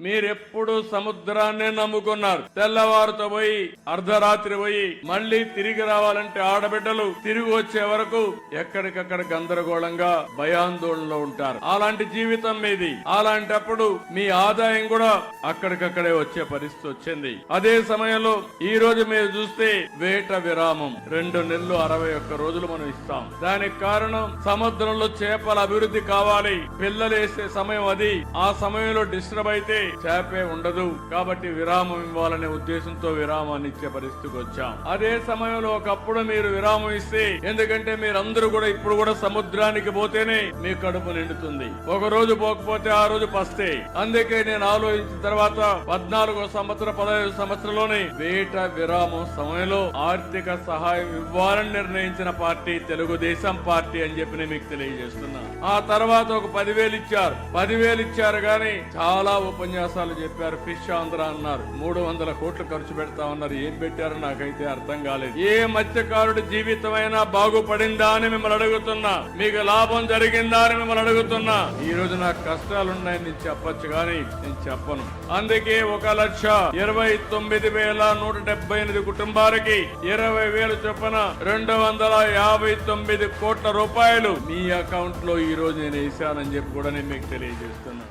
మీరెప్పుడు సముద్రాన్నే నమ్ముకున్నారు. తెల్లవారుతో పోయి అర్ధరాత్రి పోయి మళ్లీ తిరిగి రావాలంటే ఆడబిడ్డలు తిరిగి వచ్చే వరకు ఎక్కడికక్కడ గందరగోళంగా భయాందోళనలో ఉంటారు. అలాంటి జీవితం మీది. అలాంటప్పుడు మీ ఆదాయం కూడా అక్కడికక్కడే వచ్చే పరిస్థితి వచ్చింది. అదే సమయంలో ఈ రోజు మీరు చూస్తే వేట విరామం 2 నెలలు 61 రోజులు మనం ఇస్తాం. దానికి కారణం సముద్రంలో చేపల అభివృద్ధి కావాలి. పిల్లలు వేసే సమయం అది. ఆ సమయంలో డిస్టర్బ్ అయితే చేపే ఉండదు. కాబట్టి విరామం ఇవ్వాలనే ఉద్దేశంతో విరామాన్ని ఇచ్చే పరిస్థితికి వచ్చాం. అదే సమయంలో ఒకప్పుడు మీరు విరామం ఇస్తే, ఎందుకంటే మీరందరూ కూడా ఇప్పుడు కూడా సముద్రానికి పోతేనే మీ కడుపు నిండుతుంది. ఒక రోజు పోకపోతే ఆ రోజు పస్తే. అందుకే నేను ఆలోచించిన తర్వాత 14వ సంవత్సరం 15వ సంవత్సరంలోనే వేట విరామం సమయంలో ఆర్థిక సహాయం ఇవ్వాలని నిర్ణయించిన పార్టీ తెలుగుదేశం పార్టీ అని చెప్పి నేను మీకు తెలియజేస్తున్నా. ఆ తర్వాత ఒక 10,000 ఇచ్చారు. 10,000 ఇచ్చారు కానీ చాలా ఉపన్యాసాలు చెప్పారు. ఫిష్ ఆంధ్ర అన్నారు. 300 కోట్లు ఖర్చు పెడతా ఉన్నారు. ఏం పెట్టారో నాకైతే అర్థం కాలేదు. ఏ మత్స్యకారుడి జీవితమైనా బాగుపడిందా అని మిమ్మల్ని అడుగుతున్నా. మీకు లాభం జరిగిందా అని మిమ్మల్ని అడుగుతున్నా. ఈ రోజు నాకు కష్టాలున్నాయని నేను చెప్పొచ్చు కానీ నేను చెప్పను. అందుకే 1,29,178 కుటుంబాలకి 20,000 చొప్పున 259 కోట్ల రూపాయలు మీ అకౌంట్ లో ఈ రోజు నేను వేసానని చెప్పి కూడా నేను మీకు తెలియజేస్తున్నా.